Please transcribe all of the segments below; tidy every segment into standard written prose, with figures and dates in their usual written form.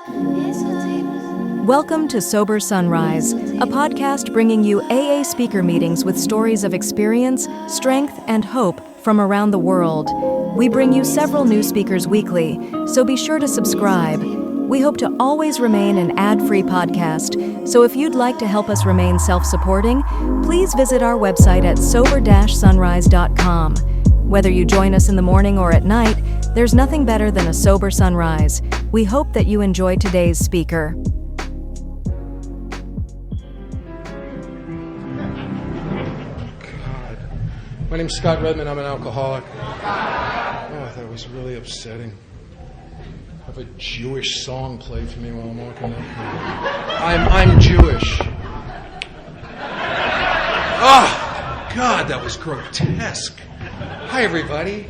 Welcome to Sober Sunrise, a podcast bringing you AA speaker meetings with stories of experience, strength, and hope from around the world. We bring you several new speakers weekly, so be sure to subscribe. We hope to always remain an ad-free podcast, so if you'd like to help us remain self-supporting, please visit our website at sober-sunrise.com. Whether you join us in the morning or at night, there's nothing better than a sober sunrise. We hope that you enjoy today's speaker. God. My name's Scott Redmond. I'm an alcoholic. Oh, that was really upsetting. Have a Jewish song play for me while I'm walking up here. I'm Jewish. Oh, God, that was grotesque. Hi, everybody.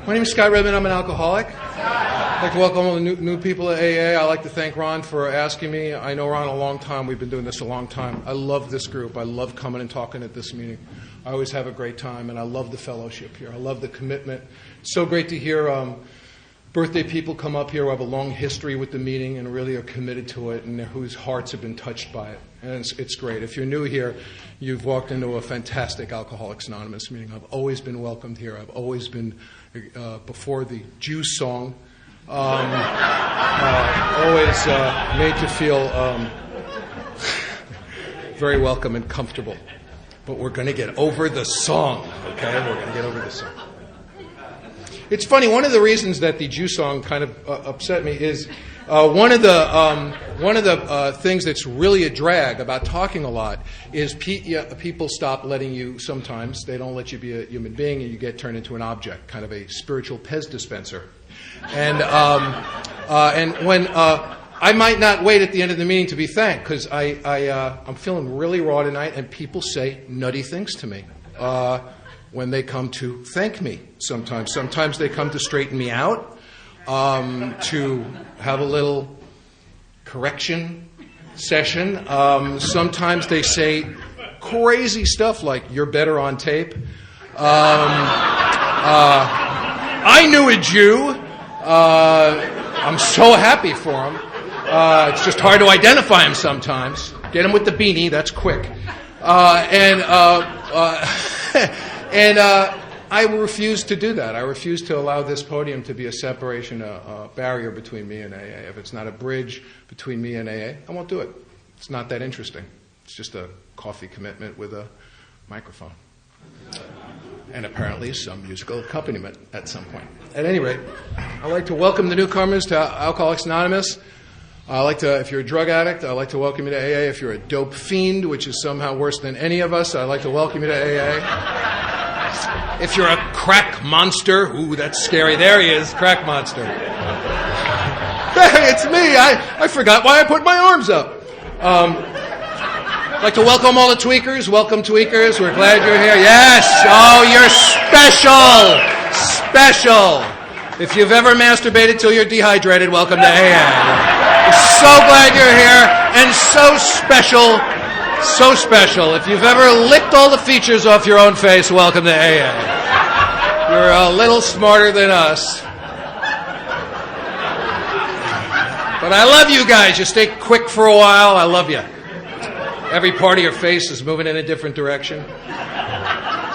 My name is Scott Redmond. I'm an alcoholic. I'd like to welcome all the new people at AA. I'd like to thank Ron for asking me. I know Ron a long time. We've been doing this a long time. I love this group. I love coming and talking at this meeting. I always have a great time, and I love the fellowship here. I love the commitment. It's so great to hear birthday people come up here who have a long history with the meeting and really are committed to it and whose hearts have been touched by it. And it's great. If you're new here, you've walked into a fantastic Alcoholics Anonymous meeting. I've always been welcomed here. I've always been, before the Jews song, always made to feel very welcome and comfortable. But we're going to get over the song, okay? We're going to get over the song. It's funny. One of the reasons that the Jew song kind of upset me is one of the things that's really a drag about talking a lot is people stop letting you. Sometimes they don't let you be a human being, and you get turned into an object, kind of a spiritual Pez dispenser. And when I might not wait at the end of the meeting to be thanked because I'm feeling really raw tonight, and people say nutty things to me. When they come to thank me sometimes. Sometimes they come to straighten me out, to have a little correction session. Sometimes they say crazy stuff like, you're better on tape. I knew a Jew. I'm so happy for him. It's just hard to identify him sometimes. Get him with the beanie, that's quick. And I refuse to do that. I refuse to allow this podium to be a separation, a barrier between me and AA. If it's not a bridge between me and AA, I won't do it. It's not that interesting. It's just a coffee commitment with a microphone. And apparently some musical accompaniment at some point. At any rate, I'd like to welcome the newcomers to Alcoholics Anonymous. If you're a drug addict, I'd like to welcome you to AA. If you're a dope fiend, which is somehow worse than any of us, I'd like to welcome you to AA. If you're a crack monster, ooh, that's scary. There he is, crack monster. Hey, it's me. I forgot why I put my arms up. I'd like to welcome all the tweakers. Welcome, tweakers. We're glad you're here. Yes. Oh, you're special. Special. If you've ever masturbated till you're dehydrated, welcome to AA. We're so glad you're here, and so special, so special. If you've ever licked all the features off your own face, welcome to AA. You're a little smarter than us. But I love you guys. You stay quick for a while. I love you. Every part of your face is moving in a different direction.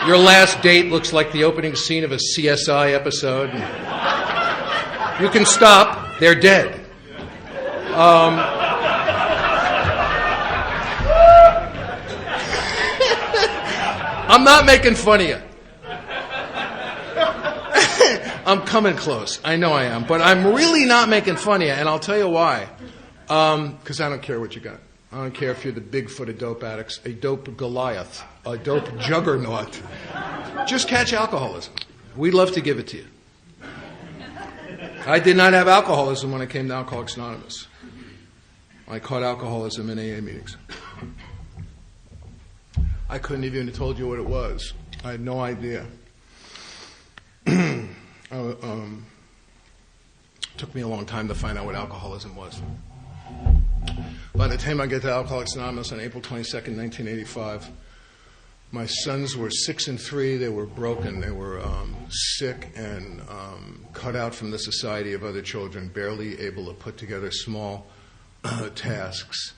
Your last date looks like the opening scene of a CSI episode. You can stop. They're dead. I'm not making fun of you. I'm coming close. I know I am. But I'm really not making fun of you, and I'll tell you why. Because I don't care what you got. I don't care if you're the Bigfoot of dope addicts, a dope Goliath, a dope juggernaut. Just catch alcoholism. We'd love to give it to you. I did not have alcoholism when I came to Alcoholics Anonymous. I caught alcoholism in AA meetings. I couldn't even have told you what it was. I had no idea. Took me a long time to find out what alcoholism was. By the time I get to Alcoholics Anonymous on April 22nd, 1985, My sons were 6 and 3. They were broken. They were sick and cut out from the society of other children, barely able to put together small tasks.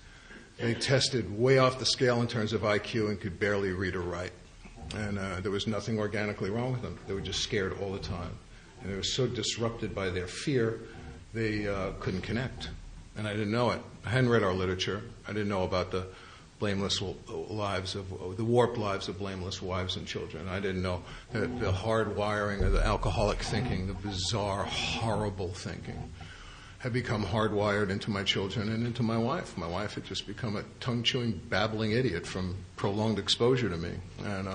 They tested way off the scale in terms of IQ and could barely read or write. And there was nothing organically wrong with them. They were just scared all the time. And they were so disrupted by their fear, they couldn't connect. And I didn't know it. I hadn't read our literature. I didn't know about the blameless lives of the warped lives of blameless wives and children. I didn't know the hard wiring of the alcoholic thinking, the bizarre, horrible thinking, had become hardwired into my children and into my wife. My wife had just become a tongue-chewing, babbling idiot from prolonged exposure to me, and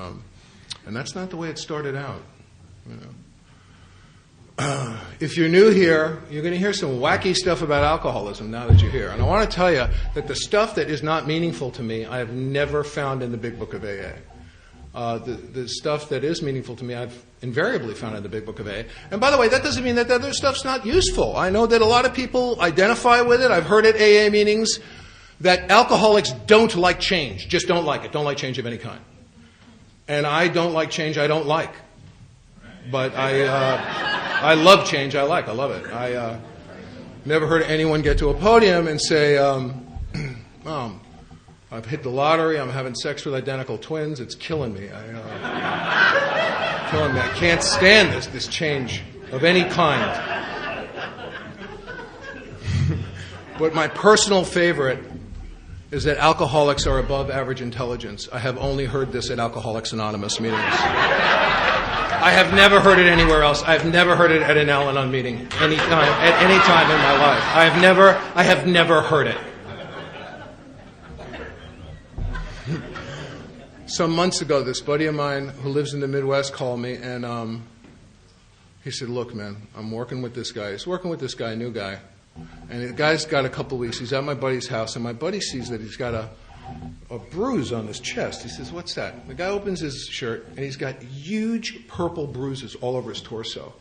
that's not the way it started out. You know. If you're new here, you're going to hear some wacky stuff about alcoholism now that you're here. And I want to tell you that the stuff that is not meaningful to me, I have never found in the Big Book of AA. The stuff that is meaningful to me, I've invariably found in the Big Book of AA. And by the way, that doesn't mean that the other stuff's not useful. I know that a lot of people identify with it. I've heard at AA meetings that alcoholics don't like change, just don't like it, don't like change of any kind. And I don't like change I don't like. But I love change I like. I love it. I never heard anyone get to a podium and say, I've hit the lottery, I'm having sex with identical twins, it's killing me. Killing me. I can't stand this change of any kind. But my personal favorite is that alcoholics are above average intelligence. I have only heard this at Alcoholics Anonymous meetings. I have never heard it anywhere else. I've never heard it at an Al-Anon meeting at any time in my life. I have never heard it. Some months ago, this buddy of mine who lives in the Midwest called me, and he said, look, man, I'm working with this guy. He's working with this guy, a new guy. And the guy's got a couple of weeks. He's at my buddy's house, and my buddy sees that he's got a bruise on his chest. He says, what's that? The guy opens his shirt, and he's got huge purple bruises all over his torso.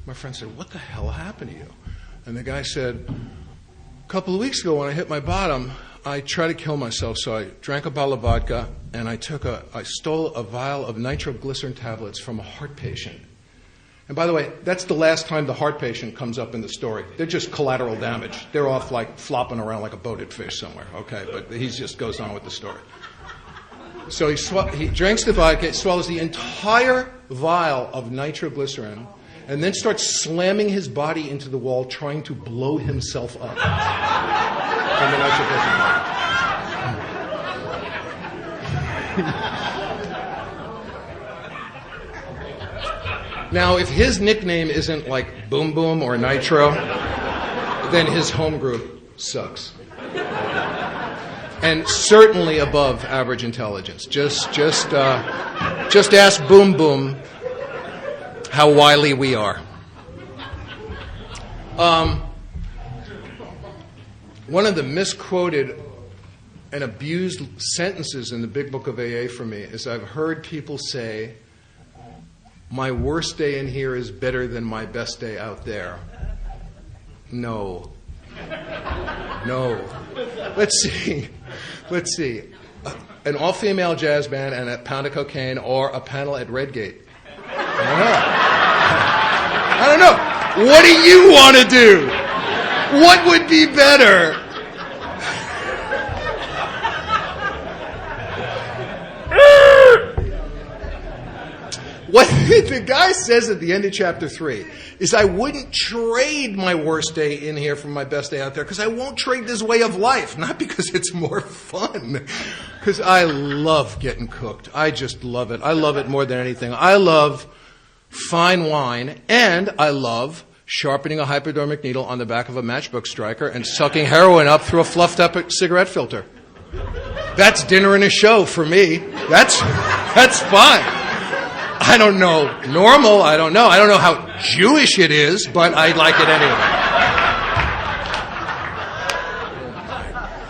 My friend said, what the hell happened to you? And the guy said, a couple of weeks ago when I hit my bottom, I tried to kill myself, so I drank a bottle of vodka, and I stole a vial of nitroglycerin tablets from a heart patient. And by the way, that's the last time the heart patient comes up in the story. They're just collateral damage. They're off like flopping around like a boated fish somewhere, okay? But he just goes on with the story. So he drinks the vodka, swallows the entire vial of nitroglycerin, and then starts slamming his body into the wall, trying to blow himself up from the nitroglycerin. Now, if his nickname isn't like Boom Boom or Nitro, then his home group sucks. And certainly above average intelligence. Just ask Boom Boom how wily we are. One of the misquoted and abused sentences in the Big Book of AA for me is I've heard people say, my worst day in here is better than my best day out there. No. Let's see. An all-female jazz band and a pound of cocaine, or a panel at Redgate. I don't know. What do you want to do? What would be better? What the guy says at the end of chapter 3 is I wouldn't trade my worst day in here for my best day out there, because I won't trade this way of life. Not because it's more fun, because I love getting cooked. I just love it. I love it more than anything. I love fine wine, and I love sharpening a hypodermic needle on the back of a matchbook striker and sucking heroin up through a fluffed up cigarette filter. That's dinner and a show for me. That's fine. I don't know normal, I don't know how Jewish it is, but I like it anyway.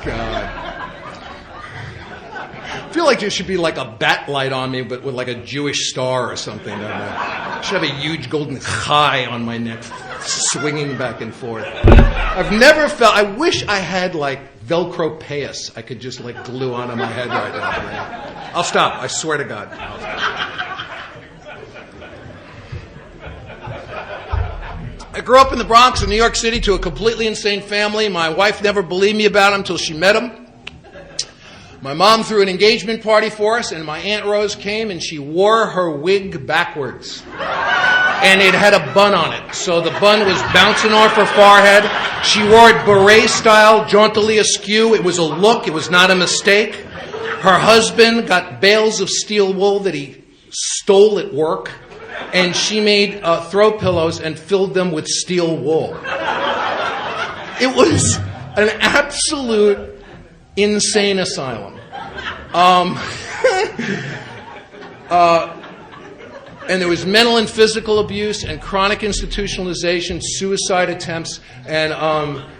God. I feel like there should be like a bat light on me, but with like a Jewish star or something. I should have a huge golden chai on my neck swinging back and forth. I've never felt, I wish I had like Velcro payas I could just like glue onto my head right now. I'll stop, I swear to God. I'll stop. I grew up in the Bronx in New York City to a completely insane family. My wife never believed me about him until she met him. My mom threw an engagement party for us, and my Aunt Rose came, and she wore her wig backwards. And it had a bun on it, so the bun was bouncing off her forehead. She wore it beret style, jauntily askew. It was a look. It was not a mistake. Her husband got bales of steel wool that he stole at work, and she made throw pillows and filled them with steel wool. It was an absolute insane asylum. And there was mental and physical abuse and chronic institutionalization, suicide attempts. And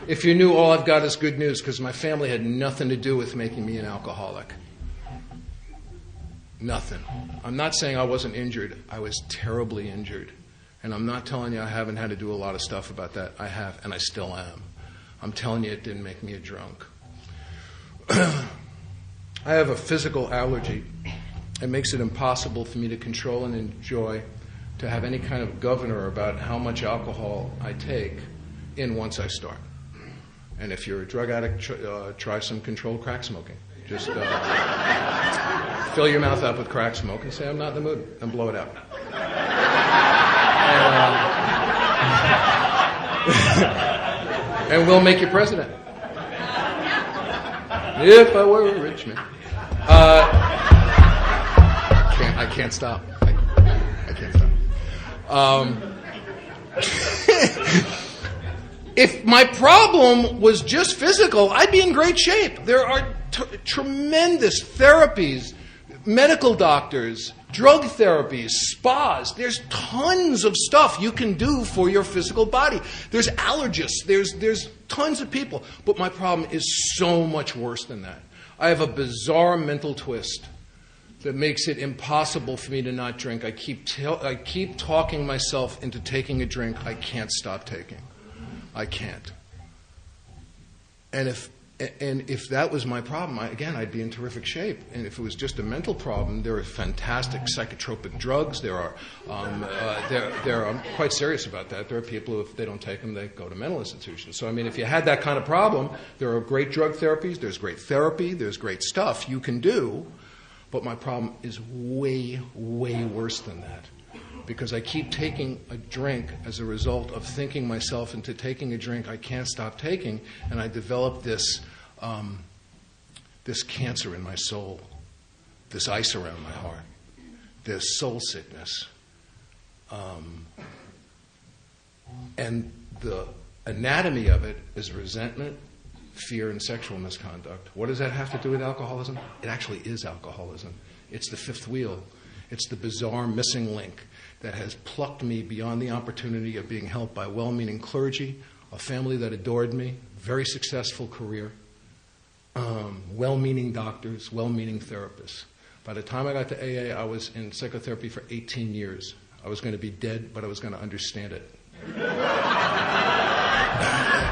if you're new, all I've got is good news, because my family had nothing to do with making me an alcoholic. Nothing. I'm not saying I wasn't injured. I was terribly injured. And I'm not telling you I haven't had to do a lot of stuff about that. I have, and I still am. I'm telling you it didn't make me a drunk. I have a physical allergy. It makes it impossible for me to control and enjoy, to have any kind of governor about how much alcohol I take in once I start. And if you're a drug addict, try some controlled crack smoking. Just fill your mouth up with crack smoke and say, I'm not in the mood, and blow it out. And we'll make you president. If I were a rich man. I can't stop. I can't stop. If my problem was just physical, I'd be in great shape. There are tremendous therapies, medical doctors, drug therapies, spas. There's tons of stuff you can do for your physical body. There's allergists. There's tons of people. But my problem is so much worse than that. I have a bizarre mental twist that makes it impossible for me to not drink. I keep talking myself into taking a drink I can't stop taking. I can't. And if that was my problem, I'd be in terrific shape. And if it was just a mental problem, there are fantastic psychotropic drugs. I'm quite serious about that. There are people who, if they don't take them, they go to mental institutions. So, if you had that kind of problem, there are great drug therapies, there's great therapy, there's great stuff you can do. But my problem is way, way worse than that. Because I keep taking a drink as a result of thinking myself into taking a drink I can't stop taking, and I develop this cancer in my soul, this ice around my heart, this soul sickness. And the anatomy of it is resentment, fear, and sexual misconduct. What does that have to do with alcoholism? It actually is alcoholism. It's the fifth wheel. It's the bizarre missing link that has plucked me beyond the opportunity of being helped by well-meaning clergy, a family that adored me, very successful career, well-meaning doctors, well-meaning therapists. By the time I got to AA, I was in psychotherapy for 18 years. I was going to be dead, but I was going to understand it.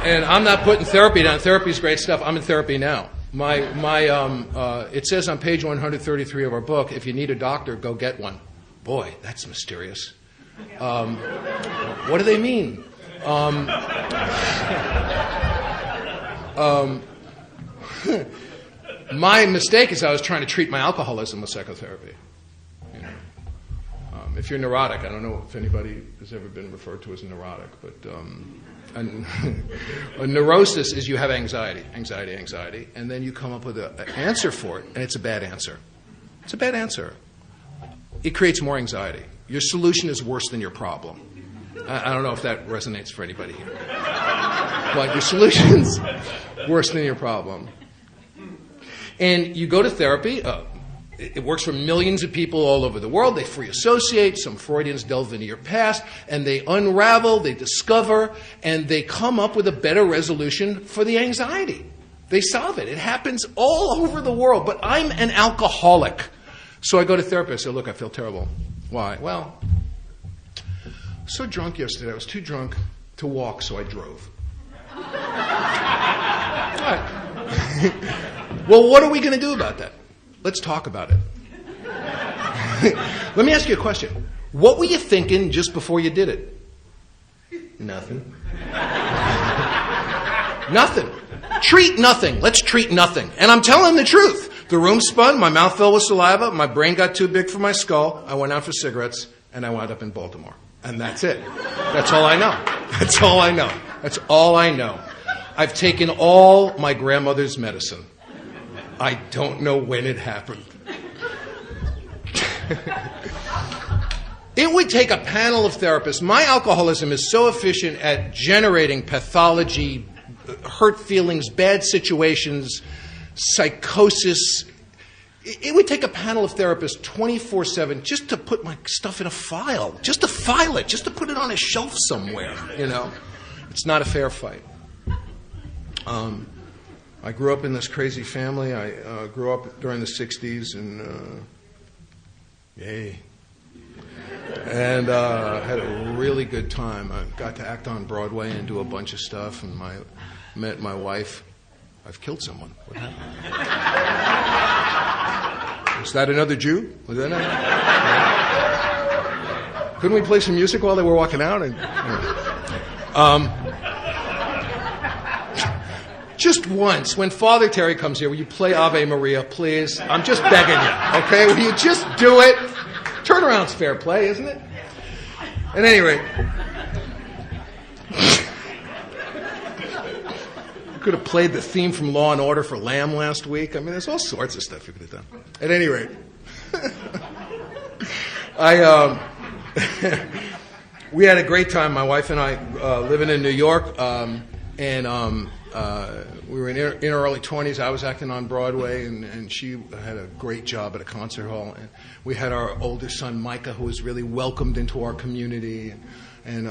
And I'm not putting therapy down. Therapy is great stuff. I'm in therapy now. It says on page 133 of our book, if you need a doctor, go get one. Boy, that's mysterious. What do they mean? My mistake is I was trying to treat my alcoholism with psychotherapy. If you're neurotic, I don't know if anybody has ever been referred to as a neurotic, but a neurosis is you have anxiety, and then you come up with an answer for it, and it's a bad answer. It's a bad answer. It creates more anxiety. Your solution is worse than your problem. I don't know if that resonates for anybody here. But your solution's worse than your problem. And you go to therapy. It works for millions of people all over the world. They free associate. Some Freudians delve into your past, and they unravel, they discover, and they come up with a better resolution for the anxiety. They solve it. It happens all over the world. But I'm an alcoholic. So I go to therapy. I say, look, I feel terrible. Why? Well, I was so drunk yesterday. I was too drunk to walk, so I drove. Well, what are we going to do about that? Let's talk about it. Let me ask you a question. What were you thinking just before you did it? Nothing. Nothing. Treat nothing. Let's treat nothing. And I'm telling the truth. The room spun, my mouth filled with saliva, my brain got too big for my skull, I went out for cigarettes, and I wound up in Baltimore. And that's it. That's all I know. That's all I know. That's all I know. I've taken all my grandmother's medicine. I don't know when it happened. It would take a panel of therapists. My alcoholism is so efficient at generating pathology, hurt feelings, bad situations, psychosis. It would take a panel of therapists 24/7 just to put my stuff in a file, just to file it, just to put it on a shelf somewhere, you know. It's not a fair fight. I grew up in this crazy family. I grew up during the 60s and yay. And had a really good time. I got to act on Broadway and do a bunch of stuff, and met my wife. I've killed someone. What happened? Was that another Jew? Was that another? Couldn't we play some music while they were walking out? Just once, when Father Terry comes here, will you play Ave Maria, please? I'm just begging you, okay? Will you just do it? Turnaround's fair play, isn't it? At any rate, you could have played the theme from Law and Order for Lamb last week. I mean, there's all sorts of stuff you could have done. At any rate, we had a great time, my wife and I, living in New York, we were in our early 20s. I was acting on Broadway, and she had a great job at a concert hall. And we had our older son, Micah, who was really welcomed into our community. And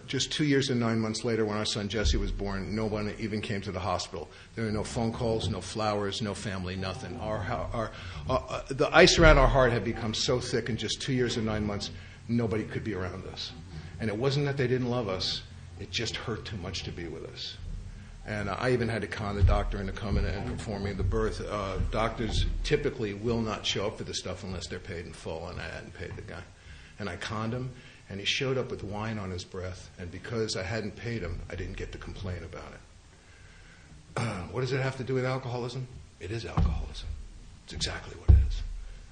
just 2 years and 9 months later, when our son Jesse was born, no one even came to the hospital. There were no phone calls, no flowers, no family, nothing. The ice around our heart had become so thick in just 2 years and 9 months, nobody could be around us. And it wasn't that they didn't love us. It just hurt too much to be with us. And I even had to con the doctor into coming and performing the birth. Doctors typically will not show up for the stuff unless they're paid in full, and I hadn't paid the guy. And I conned him, and he showed up with wine on his breath, and because I hadn't paid him, I didn't get to complain about it. What does it have to do with alcoholism? It is alcoholism. It's exactly what it is.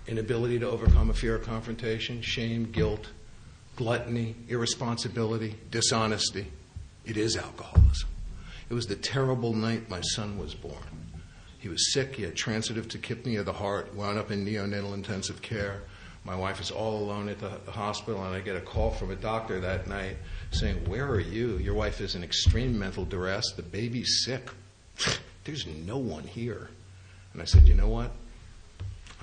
Inability to overcome a fear of confrontation, shame, guilt, gluttony, irresponsibility, dishonesty. It is alcoholism. It was the terrible night my son was born. He was sick. He had transitive tachypnea of the heart, wound up in neonatal intensive care. My wife is all alone at the hospital, and I get a call from a doctor that night saying, "Where are you? Your wife is in extreme mental duress. The baby's sick. There's no one here." And I said, "You know what?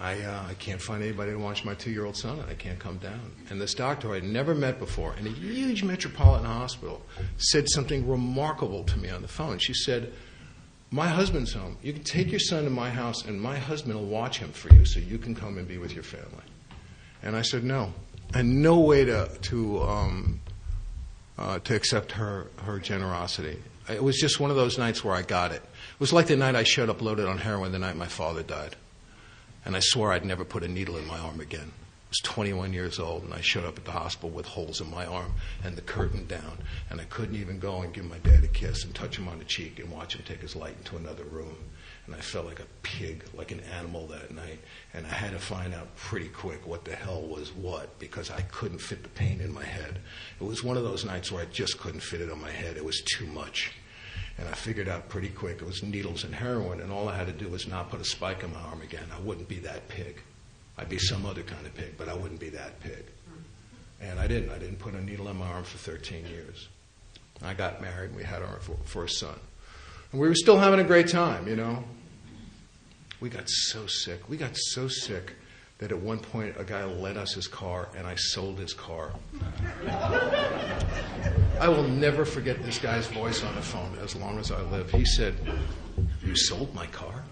I can't find anybody to watch my 2-year-old son, and I can't come down." And this doctor I'd never met before in a huge metropolitan hospital said something remarkable to me on the phone. She said, "My husband's home. You can take your son to my house, and my husband will watch him for you so you can come and be with your family." And I said, no. And no way to accept her generosity. It was just one of those nights where I got it. It was like the night I showed up loaded on heroin the night my father died. And I swore I'd never put a needle in my arm again. I was 21 years old, and I showed up at the hospital with holes in my arm and the curtain down. And I couldn't even go and give my dad a kiss and touch him on the cheek and watch him take his light into another room. And I felt like a pig, like an animal that night. And I had to find out pretty quick what the hell was what, because I couldn't fit the pain in my head. It was one of those nights where I just couldn't fit it on my head. It was too much. And I figured out pretty quick it was needles and heroin, and all I had to do was not put a spike in my arm again. I wouldn't be that pig. I'd be some other kind of pig, but I wouldn't be that pig. And I didn't. I didn't put a needle in my arm for 13 years. I got married, and we had our first son. And we were still having a great time, you know. We got so sick. We got so sick that at one point a guy lent us his car, and I sold his car. I will never forget this guy's voice on the phone as long as I live. He said, "You sold my car?"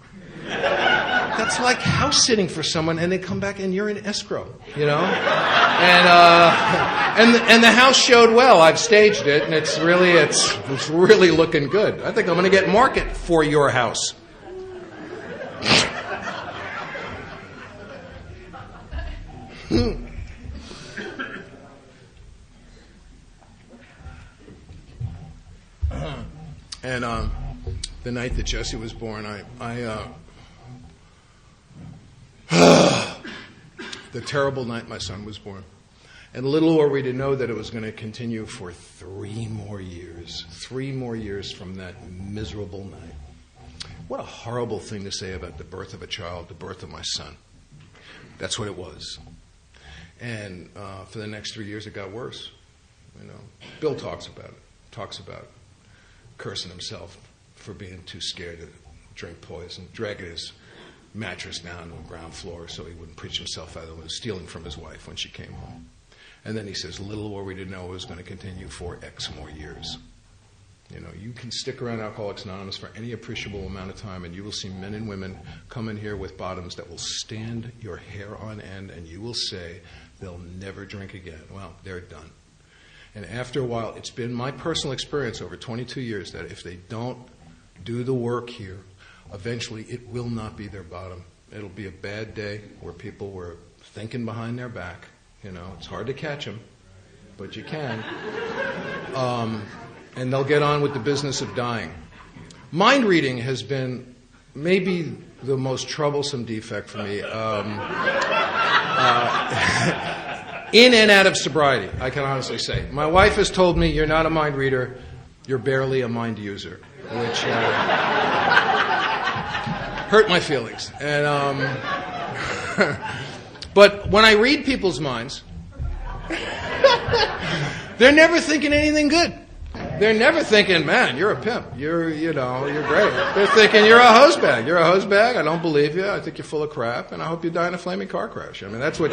That's like house sitting for someone, and they come back and you're in escrow, you know. And the house showed well. I've staged it, and it's really looking good. I think I'm going to get market for your house. And the night that Jesse was born, the terrible night my son was born. And little were we to know that it was going to continue for 3 more years. 3 more years from that miserable night. What a horrible thing to say about the birth of a child, the birth of my son. That's what it was. And for the next 3 years, it got worse. You know, Bill talks about cursing himself for being too scared to drink poison, dragging his mattress down to the ground floor so he wouldn't preach himself out of it, stealing from his wife when she came home. And then he says, little were we to know it was going to continue for X more years. You know, you can stick around Alcoholics Anonymous for any appreciable amount of time, and you will see men and women come in here with bottoms that will stand your hair on end, and you will say they'll never drink again. Well, they're done. And after a while, it's been my personal experience over 22 years that if they don't do the work here, eventually it will not be their bottom. It'll be a bad day where people were thinking behind their back. You know, it's hard to catch them, but you can. And they'll get on with the business of dying. Mind reading has been maybe the most troublesome defect for me. In and out of sobriety, I can honestly say. My wife has told me, you're not a mind reader, you're barely a mind user, which hurt my feelings. And but when I read people's minds, they're never thinking anything good. They're never thinking, man, you're a pimp. You're great. They're thinking, you're a hose bag. You're a hose bag. I don't believe you. I think you're full of crap, and I hope you die in a flaming car crash. I mean, that's what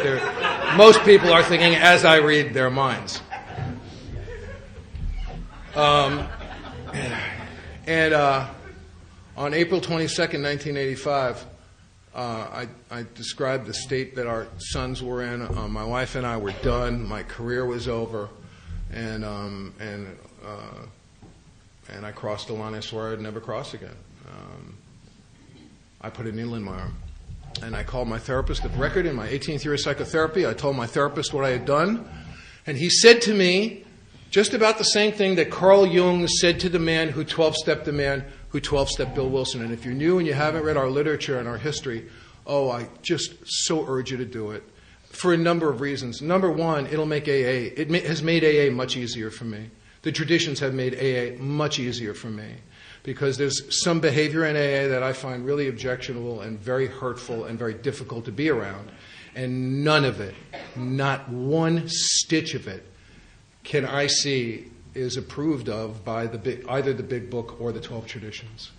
most people are thinking as I read their minds. On April 22nd, 1985, I described the state that our sons were in. My wife and I were done. My career was over, and I crossed the line I swore I'd never cross again. I put a needle in my arm. And I called my therapist of record in my 18th year of psychotherapy. I told my therapist what I had done. And he said to me just about the same thing that Carl Jung said to the man who 12-stepped the man who 12-stepped Bill Wilson. And if you're new and you haven't read our literature and our history, I just so urge you to do it for a number of reasons. Number one, it'll make AA. It has made AA much easier for me. The traditions have made AA much easier for me because there's some behavior in AA that I find really objectionable and very hurtful and very difficult to be around. And none of it, not one stitch of it, can I see is approved of by either the Big Book or the 12 Traditions.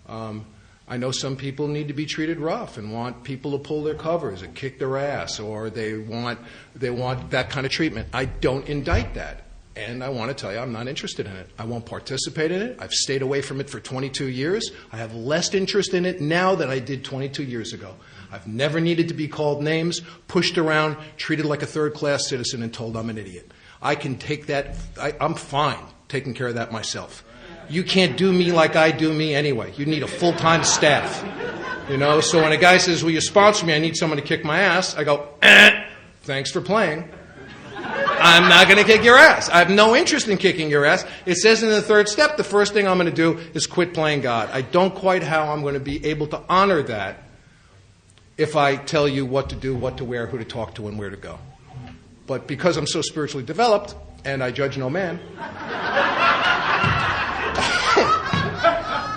I know some people need to be treated rough and want people to pull their covers and kick their ass, or they want that kind of treatment. I don't indict that. And I want to tell you, I'm not interested in it. I won't participate in it. I've stayed away from it for 22 years. I have less interest in it now than I did 22 years ago. I've never needed to be called names, pushed around, treated like a third-class citizen, and told I'm an idiot. I can take that. I'm fine taking care of that myself. You can't do me like I do me anyway. You need a full-time staff. You know, so when a guy says, will you sponsor me? I need someone to kick my ass. I go, thanks for playing. I'm not going to kick your ass. I have no interest in kicking your ass. It says in the third step, the first thing I'm going to do is quit playing God. I don't quite how I'm going to be able to honor that if I tell you what to do, what to wear, who to talk to, and where to go. But because I'm so spiritually developed, and I judge no man,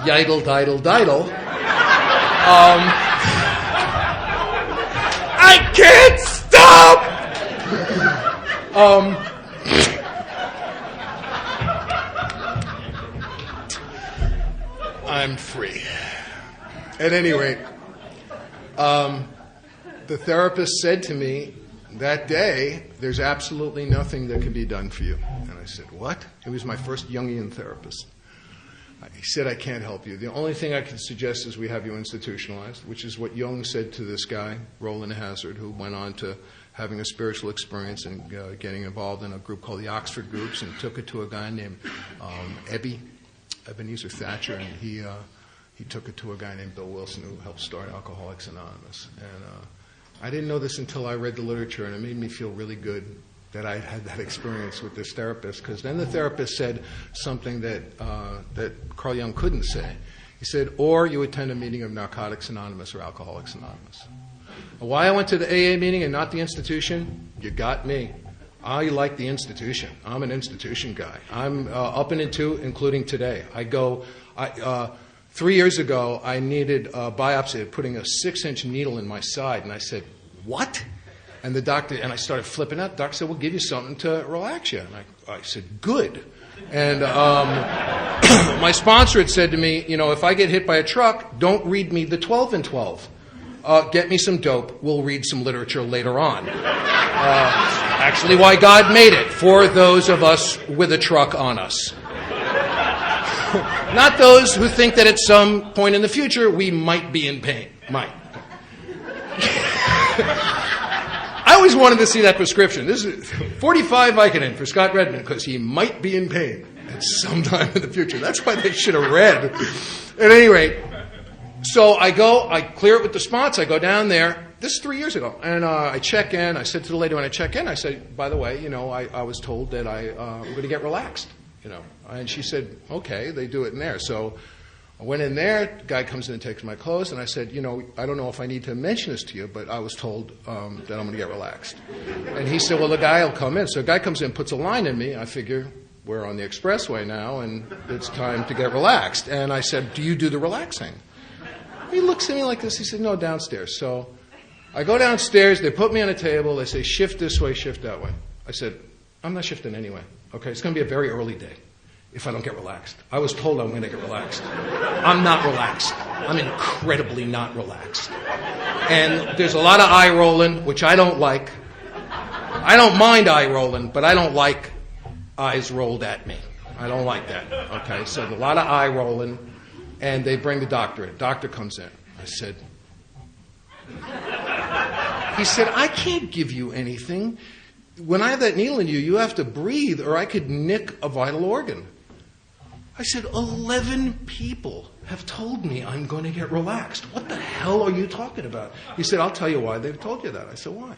yidle, didle, didle, I can't stop! I'm free. At any rate, the therapist said to me that day, there's absolutely nothing that can be done for you. And I said, what? He was my first Jungian therapist. He said, I can't help you. The only thing I can suggest is we have you institutionalized, which is what Jung said to this guy, Roland Hazard, who went on to having a spiritual experience and getting involved in a group called the Oxford Groups, and took it to a guy named Ebenezer Thatcher, and he took it to a guy named Bill Wilson, who helped start Alcoholics Anonymous. And I didn't know this until I read the literature, and it made me feel really good that I had that experience with this therapist, because then the therapist said something that Carl Jung couldn't say. He said, or you attend a meeting of Narcotics Anonymous or Alcoholics Anonymous. Why I went to the AA meeting and not the institution? You got me. I like the institution. I'm an institution guy. I'm up and into, including today. 3 years ago, I needed a biopsy, putting a 6-inch needle in my side, and I said, what? And the doctor, and I started flipping out. The doctor said, we'll give you something to relax you. And I said, good. And my sponsor had said to me, if I get hit by a truck, don't read me the 12 and 12. Get me some dope. We'll read some literature later on. Actually, why God made it, for those of us with a truck on us. Not those who think that at some point in the future we might be in pain. Might. I always wanted to see that prescription. This is 45 Vicodin for Scott Redmond because he might be in pain at some time in the future. That's why they should have read. At any rate, so I clear it with the spots. I go down there. This is 3 years ago. And I check in. I said to the lady when I check in, I said, by the way, I was told that I'm going to get relaxed. And she said, okay, they do it in there. So I went in there, the guy comes in and takes my clothes, and I said, I don't know if I need to mention this to you, but I was told that I'm going to get relaxed. And he said, well, the guy will come in. So the guy comes in, puts a line in me. I figure we're on the expressway now, and it's time to get relaxed. And I said, do you do the relaxing? He looks at me like this. He said, no, downstairs. So I go downstairs. They put me on a table. They say, shift this way, shift that way. I said, I'm not shifting anyway. Okay, it's going to be a very early day if I don't get relaxed. I was told I'm going to get relaxed. I'm not relaxed. I'm incredibly not relaxed. And there's a lot of eye rolling, which I don't like. I don't mind eye rolling, but I don't like eyes rolled at me. I don't like that. Okay, so there's a lot of eye rolling, and they bring the doctor in. Doctor comes in. I said, he said, I can't give you anything. When I have that needle in you, you have to breathe or I could nick a vital organ. I said, 11 people have told me I'm going to get relaxed. What the hell are you talking about? He said, I'll tell you why they've told you that. I said, why?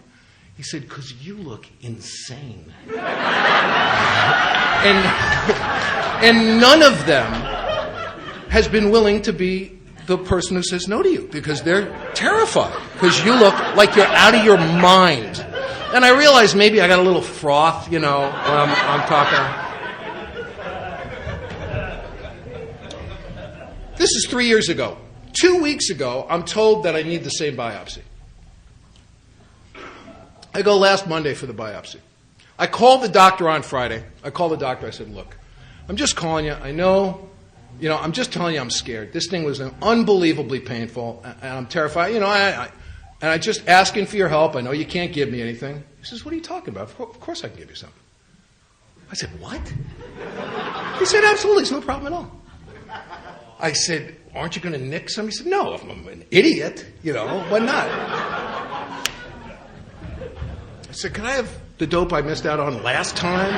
He said, because you look insane. And none of them has been willing to be the person who says no to you because they're terrified because you look like you're out of your mind. And I realized maybe I got a little froth, when I'm talking. This is 3 years ago. 2 weeks ago, I'm told that I need the same biopsy. I go last Monday for the biopsy. I called the doctor on Friday. I said, look, I'm just calling you. I know, I'm just telling you I'm scared. This thing was unbelievably painful, and I'm terrified. And I'm just asking for your help. I know you can't give me anything. He says, what are you talking about? Of course I can give you something. I said, what? He said, absolutely. It's no problem at all. I said, aren't you going to nick some? He said, no, if I'm an idiot, why not? I said, can I have the dope I missed out on last time?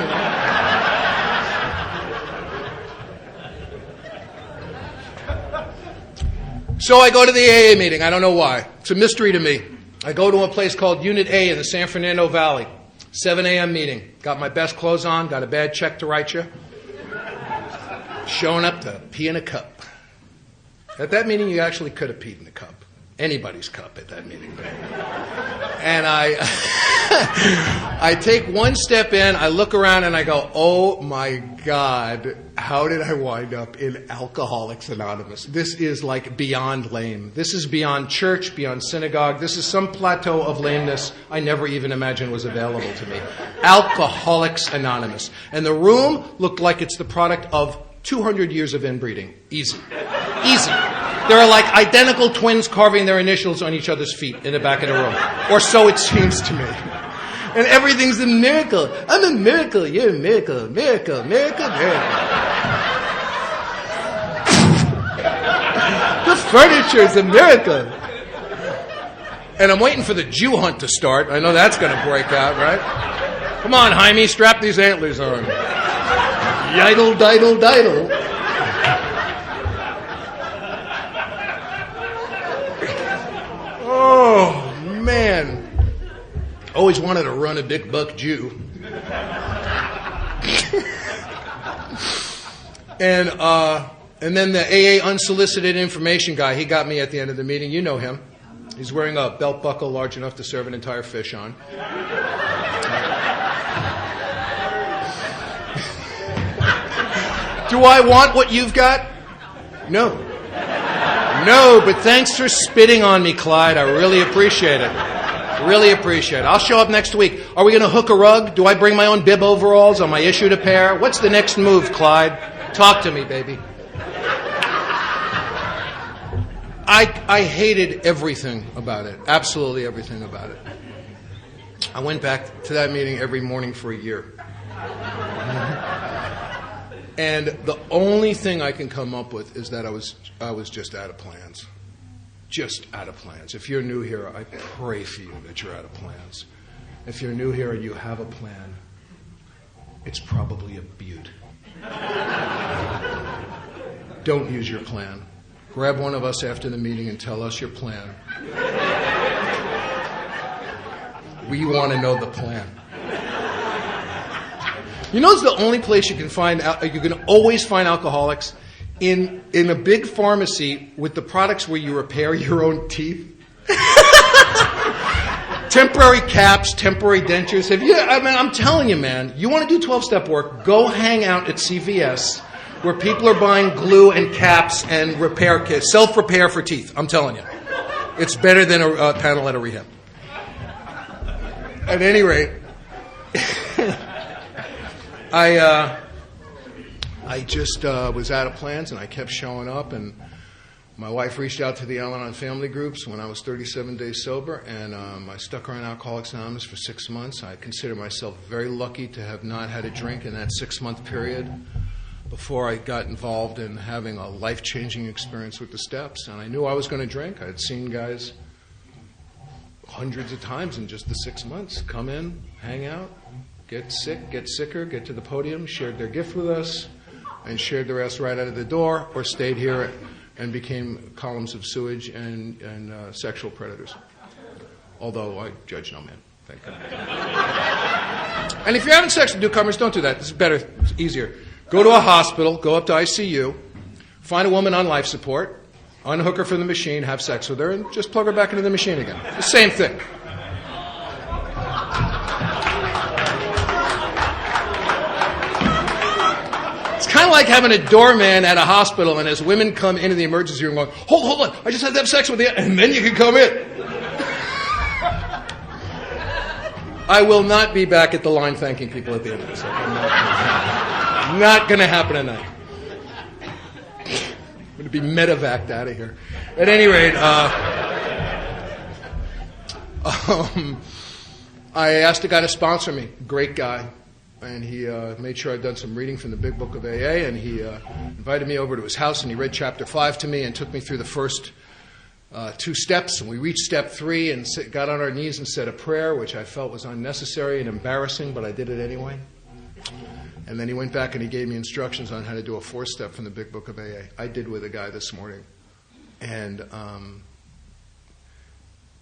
So I go to the AA meeting. I don't know why. It's a mystery to me. I go to a place called Unit A in the San Fernando Valley. 7 a.m. meeting. Got my best clothes on. Got a bad check to write you. Showing up to pee in a cup. At that meeting, you actually could have peed in a cup. Anybody's cup at that meeting. And I take one step in, I look around, and I go, oh, my God, how did I wind up in Alcoholics Anonymous? This is like beyond lame. This is beyond church, beyond synagogue. This is some plateau of lameness I never even imagined was available to me. Alcoholics Anonymous. And the room looked like it's the product of 200 years of inbreeding. Easy. Easy. There are like identical twins carving their initials on each other's feet in the back of the room. Or so it seems to me. And everything's a miracle. I'm a miracle. You're a miracle. Miracle, miracle, miracle. Furniture's a miracle. And I'm waiting for the Jew hunt to start. I know that's going to break out, right? Come on, Jaime, strap these antlers on. Yidle, diddle, diddle. Oh, man. Always wanted to run a big buck Jew. And then the AA unsolicited information guy, he got me at the end of the meeting. You know him. He's wearing a belt buckle large enough to serve an entire fish on. Do I want what you've got? No. No, but thanks for spitting on me, Clyde. I really appreciate it. Really appreciate it. I'll show up next week. Are we going to hook a rug? Do I bring my own bib overalls? Am I issued a pair? What's the next move, Clyde? Talk to me, baby. I hated everything about it. Absolutely everything about it. I went back to that meeting every morning for a year. And the only thing I can come up with is that I was just out of plans. Just out of plans. If you're new here, I pray for you that you're out of plans. If you're new here and you have a plan, it's probably a beaut. Don't use your plan. Grab one of us after the meeting and tell us your plan. We want to know the plan. You know, it's the only place you can always find alcoholics in a big pharmacy with the products where you repair your own teeth. Temporary caps, temporary dentures. I'm telling you, man, you want to do 12-step work, go hang out at CVS where people are buying glue and caps and repair kits, self-repair for teeth. I'm telling you. It's better than a panel at a rehab. At any rate, I just was out of plans, and I kept showing up, and my wife reached out to the Al-Anon family groups when I was 37 days sober, and I stuck around Alcoholics Anonymous for 6 months. I consider myself very lucky to have not had a drink in that 6-month period before I got involved in having a life-changing experience with the steps. And I knew I was going to drink. I had seen guys hundreds of times in just the 6 months come in, hang out, get sick, get sicker, get to the podium, shared their gift with us, and shared the rest right out of the door, or stayed here and became columns of sewage and sexual predators. Although I judge no man, thank God. And if you're having sex with newcomers, don't do that. This is better, it's easier. Go to a hospital, go up to ICU, find a woman on life support, unhook her from the machine, have sex with her, and just plug her back into the machine again. The same thing. It's kind of like having a doorman at a hospital, and as women come into the emergency room going, hold on, I just had to have sex with you, and then you can come in. I will not be back at the line thanking people at the end of this. Not going to happen tonight. I'm going to be medevaced out of here. At any rate, I asked a guy to sponsor me. Great guy. And he made sure I'd done some reading from the Big Book of AA, and he invited me over to his house, and he read Chapter 5 to me and took me through the first 2 steps. And we reached Step 3 and got on our knees and said a prayer, which I felt was unnecessary and embarrassing, but I did it anyway. And then he went back and he gave me instructions on how to do a 4-step from the Big Book of AA. I did with a guy this morning. And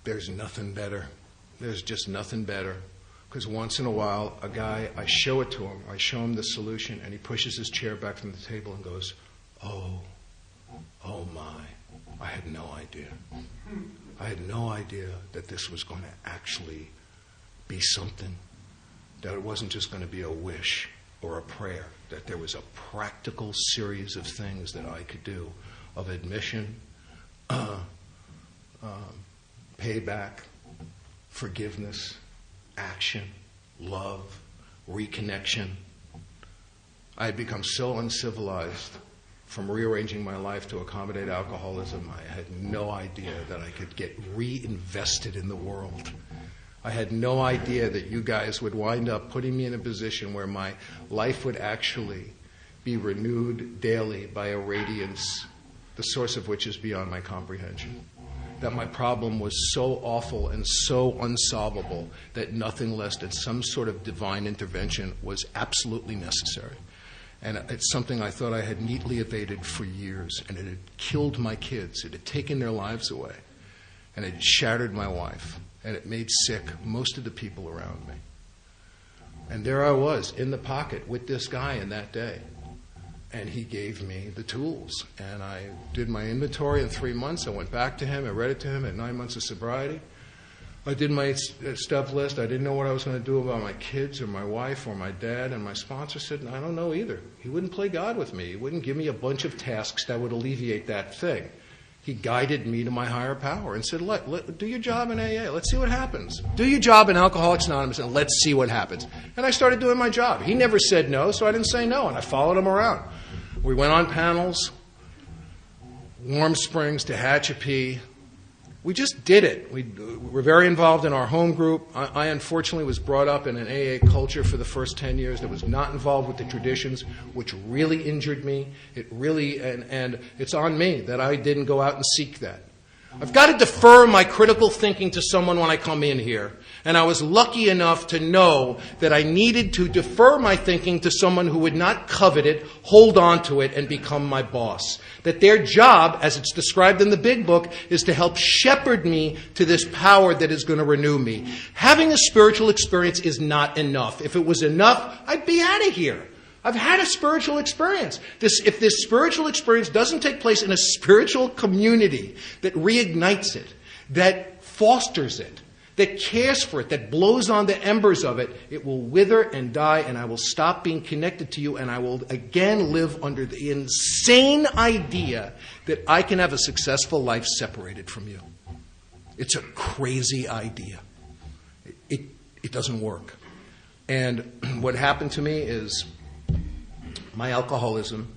there's nothing better. There's just nothing better. Because once in a while, a guy, I show it to him. I show him the solution, and he pushes his chair back from the table and goes, oh my, I had no idea. I had no idea that this was going to actually be something. That it wasn't just going to be a wish or a prayer, that there was a practical series of things that I could do, of admission, payback, forgiveness, action, love, reconnection. I had become so uncivilized from rearranging my life to accommodate alcoholism. I had no idea that I could get reinvested in the world. I had no idea that you guys would wind up putting me in a position where my life would actually be renewed daily by a radiance the source of which is beyond my comprehension. That my problem was so awful and so unsolvable that nothing less than some sort of divine intervention was absolutely necessary. And it's something I thought I had neatly evaded for years, and it had killed my kids. It had taken their lives away, and it had shattered my life, and it made sick most of the people around me. And there I was in the pocket with this guy in that day. And he gave me the tools. And I did my inventory in 3 months. I went back to him. I read it to him at 9 months of sobriety. I did my stuff list. I didn't know what I was going to do about my kids or my wife or my dad. And my sponsor said, I don't know either. He wouldn't play God with me. He wouldn't give me a bunch of tasks that would alleviate that thing. He guided me to my higher power and said, do your job in AA. Let's see what happens. Do your job in Alcoholics Anonymous and let's see what happens. And I started doing my job. He never said no, so I didn't say no, and I followed him around. We went on panels, Warm Springs, Tehachapi. We just did it. We were very involved in our home group. I unfortunately was brought up in an AA culture for the first 10 years that was not involved with the traditions, which really injured me. It really, and it's on me that I didn't go out and seek that. I've got to defer my critical thinking to someone when I come in here. And I was lucky enough to know that I needed to defer my thinking to someone who would not covet it, hold on to it, and become my boss. That their job, as it's described in the big book, is to help shepherd me to this power that is going to renew me. Having a spiritual experience is not enough. If it was enough, I'd be out of here. I've had a spiritual experience. If this spiritual experience doesn't take place in a spiritual community that reignites it, that fosters it, that cares for it, that blows on the embers of it, it will wither and die, and I will stop being connected to you, and I will again live under the insane idea that I can have a successful life separated from you. It's a crazy idea. It doesn't work. And what happened to me is my alcoholism,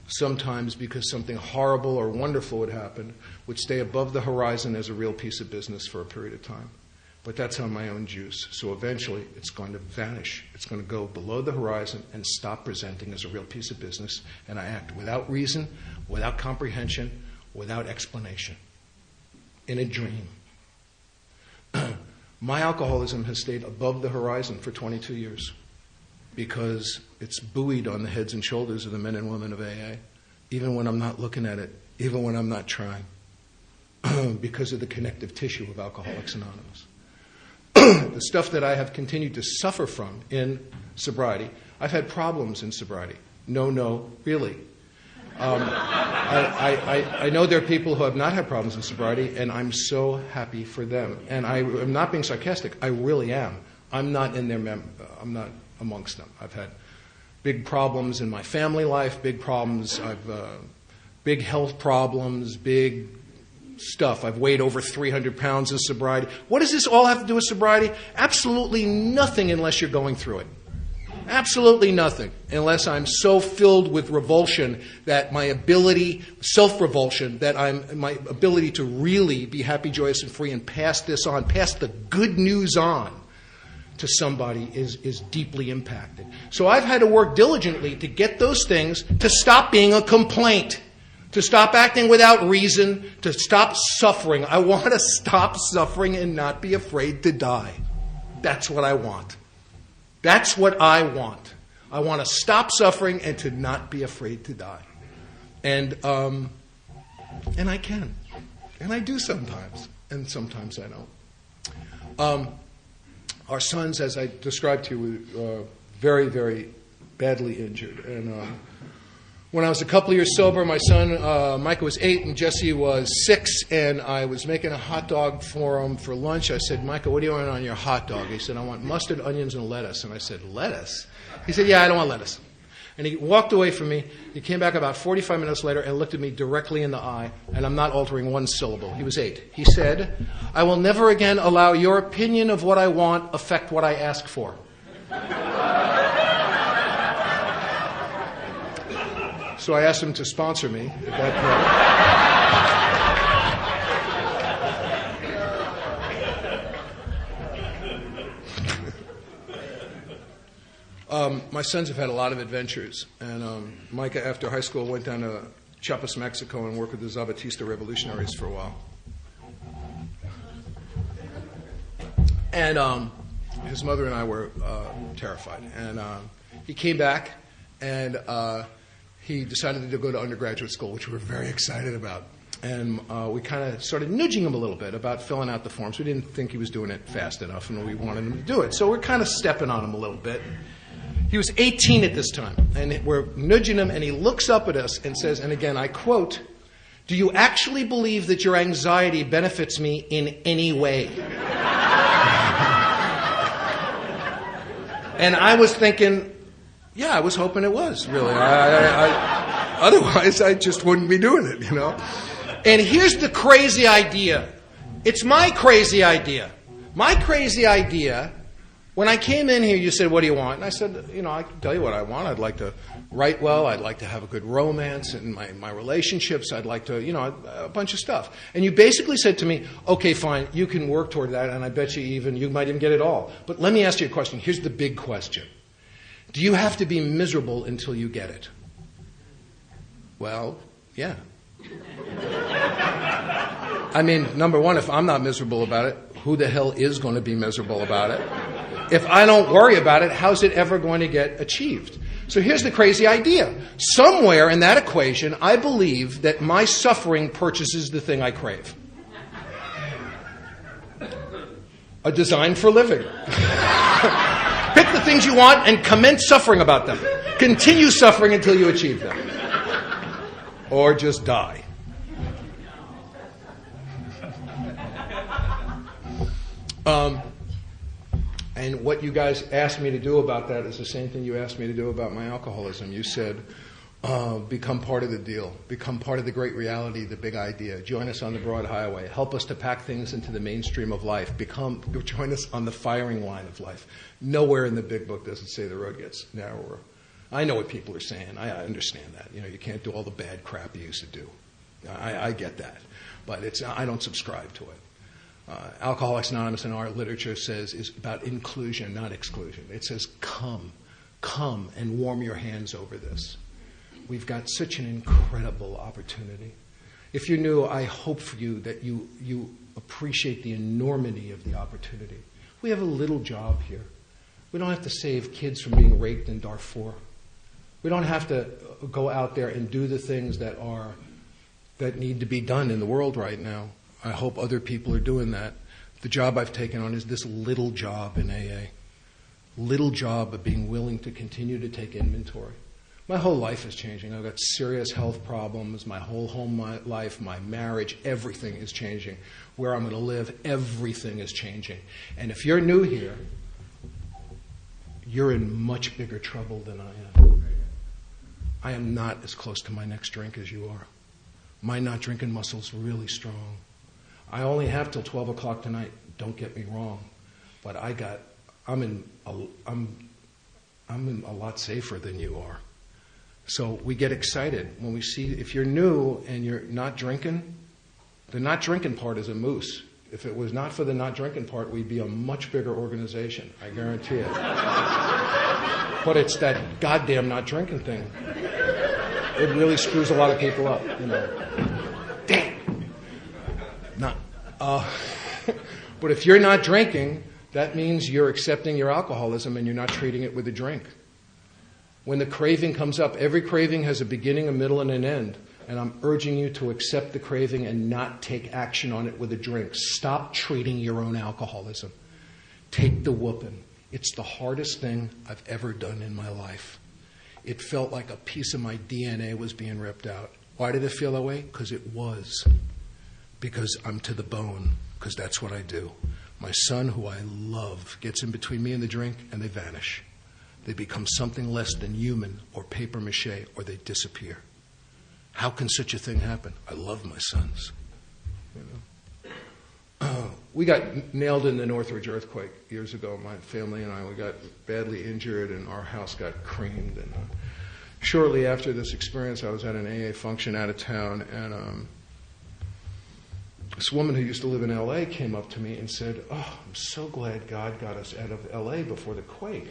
sometimes because something horrible or wonderful would happen, would stay above the horizon as a real piece of business for a period of time. But that's on my own juice. So eventually it's going to vanish. It's going to go below the horizon and stop presenting as a real piece of business. And I act without reason, without comprehension, without explanation. In a dream. My alcoholism has stayed above the horizon for 22 years. Because it's buoyed on the heads and shoulders of the men and women of AA, even when I'm not looking at it, even when I'm not trying, because of the connective tissue of Alcoholics Anonymous. The stuff that I have continued to suffer from in sobriety, I've had problems in sobriety. No, really. I know there are people who have not had problems in sobriety, and I'm so happy for them. And I am not being sarcastic. I really am. I'm not in their I'm not amongst them. I've had big problems in my family life, big problems. Big health problems, big stuff. I've weighed over 300 pounds in sobriety. What does this all have to do with sobriety? Absolutely nothing unless you're going through it. Absolutely nothing unless I'm so filled with revulsion that my ability, self-revulsion, that my ability to really be happy, joyous, and free and pass this on, pass the good news on to somebody is deeply impacted. So I've had to work diligently to get those things to stop being a complaint, to stop acting without reason, to stop suffering. I want to stop suffering and not be afraid to die. That's what I want. That's what I want. I want to stop suffering and to not be afraid to die. And I can. And I do sometimes. And sometimes I don't. Our sons, as I described to you, were very, very badly injured. And when I was a couple of years sober, my son, Micah, was 8 and Jesse was 6, and I was making a hot dog for him for lunch. I said, Micah, what do you want on your hot dog? He said, I want mustard, onions, and lettuce. And I said, lettuce? He said, yeah, I don't want lettuce. And he walked away from me. He came back about 45 minutes later and looked at me directly in the eye, and I'm not altering one syllable. He was 8. He said, I will never again allow your opinion of what I want affect what I ask for. So I asked him to sponsor me at that point. My sons have had a lot of adventures. And Micah, after high school, went down to Chiapas, Mexico, and work with the Zapatista revolutionaries for a while. And his mother and I were terrified. And he came back, and he decided to go to undergraduate school, which we were very excited about. And we kind of started nudging him a little bit about filling out the forms. We didn't think he was doing it fast enough, and we wanted him to do it. So we're kind of stepping on him a little bit. He was 18 at this time, and we're nudging him, and he looks up at us and says, and again, I quote, "Do you actually believe that your anxiety benefits me in any way?" And I was thinking, yeah, I was hoping it was, really. Otherwise, I just wouldn't be doing it, you know. And here's the crazy idea. It's my crazy idea. My crazy idea, when I came in here, you said, what do you want? And I said, you know, I can tell you what I want. I'd like to write well. I'd like to have a good romance in my relationships. I'd like to, you know, a bunch of stuff. And you basically said to me, okay, fine, you can work toward that, and I bet you might even get it all. But let me ask you a question. Here's the big question. Do you have to be miserable until you get it? Well, yeah. I mean, number one, if I'm not miserable about it, who the hell is going to be miserable about it? If I don't worry about it, how's it ever going to get achieved? So here's the crazy idea. Somewhere in that equation, I believe that my suffering purchases the thing I crave. A design for living. Pick the things you want and commence suffering about them. Continue suffering until you achieve them. Or just die. And what you guys asked me to do about that is the same thing you asked me to do about my alcoholism. You said, become part of the deal. Become part of the great reality, the big idea. Join us on the broad highway. Help us to pack things into the mainstream of life. Join us on the firing line of life. Nowhere in the big book does it say the road gets narrower. I know what people are saying. I understand that. You know, you can't do all the bad crap you used to do. I get that. But I don't subscribe to it. Alcoholics Anonymous in our literature says is about inclusion, not exclusion. It says, come and warm your hands over this. We've got such an incredible opportunity. If you're new, I hope for you that you appreciate the enormity of the opportunity. We have a little job here. We don't have to save kids from being raped in Darfur. We don't have to go out there and do the things that need to be done in the world right now. I hope other people are doing that. The job I've taken on is this little job in AA. Little job of being willing to continue to take inventory. My whole life is changing. I've got serious health problems. My whole home life, my marriage, everything is changing. Where I'm going to live, everything is changing. And if you're new here, you're in much bigger trouble than I am. I am not as close to my next drink as you are. My not drinking muscle's really strong. I only have till 12 o'clock tonight. Don't get me wrong, but I'm in a lot safer than you are. So we get excited when we see, if you're new and you're not drinking, the not drinking part is a moose. If it was not for the not drinking part, we'd be a much bigger organization. I guarantee it. But it's that goddamn not drinking thing. It really screws a lot of people up, you know. Damn. Not. But if you're not drinking, that means you're accepting your alcoholism and you're not treating it with a drink. When the craving comes up, every craving has a beginning, a middle, and an end. And I'm urging you to accept the craving and not take action on it with a drink. Stop treating your own alcoholism. Take the whooping. It's the hardest thing I've ever done in my life. It felt like a piece of my DNA was being ripped out. Why did it feel that way? Because it was. Because I'm to the bone. Because that's what I do. My son, who I love, gets in between me and the drink, and they vanish. They become something less than human or paper mache, or they disappear. How can such a thing happen? I love my sons. You know? We got nailed in the Northridge earthquake years ago. My family and I, we got badly injured, and our house got creamed. And shortly after this experience, I was at an AA function out of town, and this woman who used to live in L.A. came up to me and said, "Oh, I'm so glad God got us out of L.A. before the quake."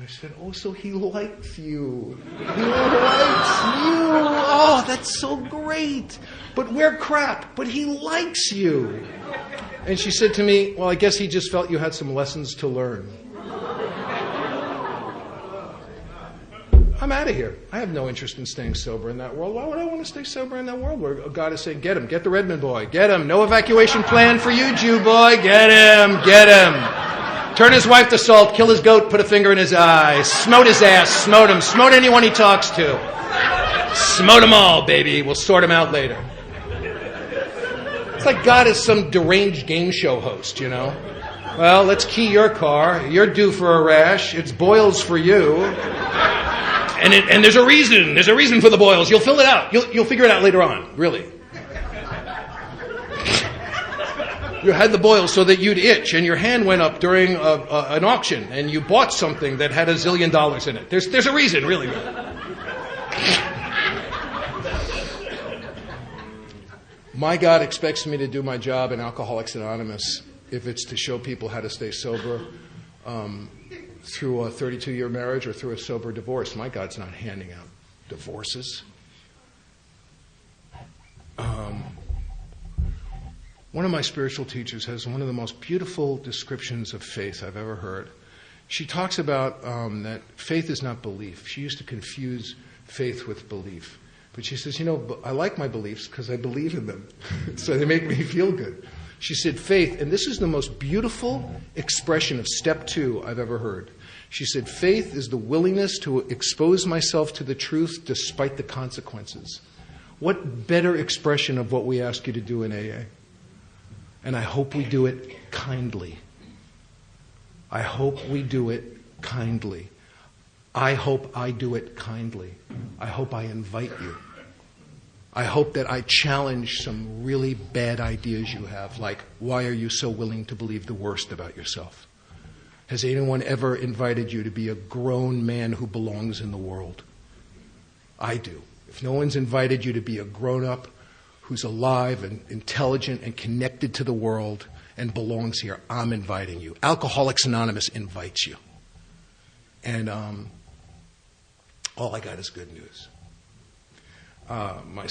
I said, "Oh, so he likes you. He likes you. Oh, that's so great. But we're crap, but he likes you. And she said to me, well, I guess he just felt you had some lessons to learn. I'm out of here. I have no interest in staying sober in that world. Why would I want to stay sober in that world where God is saying, get him, get the Redmond boy, get him. No evacuation plan for you, Jew boy. Get him, get him. Turn his wife to salt, kill his goat, put a finger in his eye, smote his ass, smote him, smote anyone he talks to. Smote them all, baby. We'll sort them out later. It's like God is some deranged game show host, you know. Well, let's key your car. You're due for a rash. It's boils for you. And there's a reason. There's a reason for the boils. You'll fill it out. You'll figure it out later on, really. You had the boils so that you'd itch, and your hand went up during an auction, and you bought something that had $1 zillion in it. There's a reason, really. My God expects me to do my job in Alcoholics Anonymous if it's to show people how to stay sober through a 32-year marriage or through a sober divorce. My God's not handing out divorces. One of my spiritual teachers has one of the most beautiful descriptions of faith I've ever heard. She talks about that faith is not belief. She used to confuse faith with belief. But she says, I like my beliefs because I believe in them. So they make me feel good. She said, faith, and this is the most beautiful expression of step 2 I've ever heard. She said, faith is the willingness to expose myself to the truth despite the consequences. What better expression of what we ask you to do in AA? And I hope we do it kindly. I hope we do it kindly. I hope I do it kindly. I hope I invite you. I hope that I challenge some really bad ideas you have, like, why are you so willing to believe the worst about yourself? Has anyone ever invited you to be a grown man who belongs in the world? I do. If no one's invited you to be a grown-up who's alive and intelligent and connected to the world and belongs here, I'm inviting you. Alcoholics Anonymous invites you. And all I got is good news. My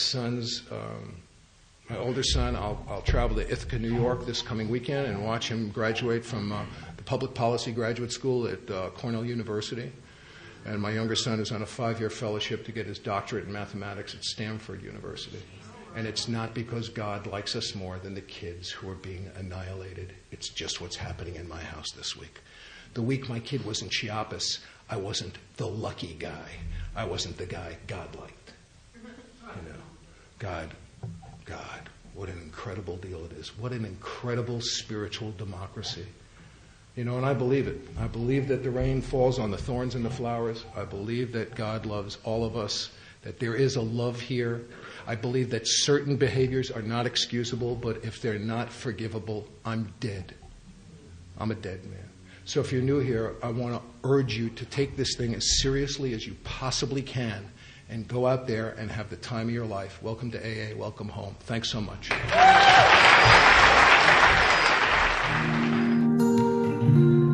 older son, I'll travel to Ithaca, New York this coming weekend and watch him graduate from the Public Policy Graduate School at Cornell University. And my younger son is on a 5-year fellowship to get his doctorate in mathematics at Stanford University. And it's not because God likes us more than the kids who are being annihilated. It's just what's happening in my house this week. The week my kid was in Chiapas, I wasn't the lucky guy. I wasn't the guy God liked. God, what an incredible deal it is. What an incredible spiritual democracy. And I believe it. I believe that the rain falls on the thorns and the flowers. I believe that God loves all of us, that there is a love here. I believe that certain behaviors are not excusable, but if they're not forgivable, I'm dead. I'm a dead man. So if you're new here, I want to urge you to take this thing as seriously as you possibly can and go out there and have the time of your life. Welcome to AA. Welcome home. Thanks so much.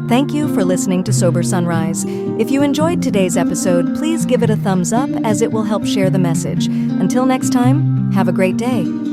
Thank you for listening to Sober Sunrise. If you enjoyed today's episode, please give it a thumbs up as it will help share the message. Until next time, have a great day.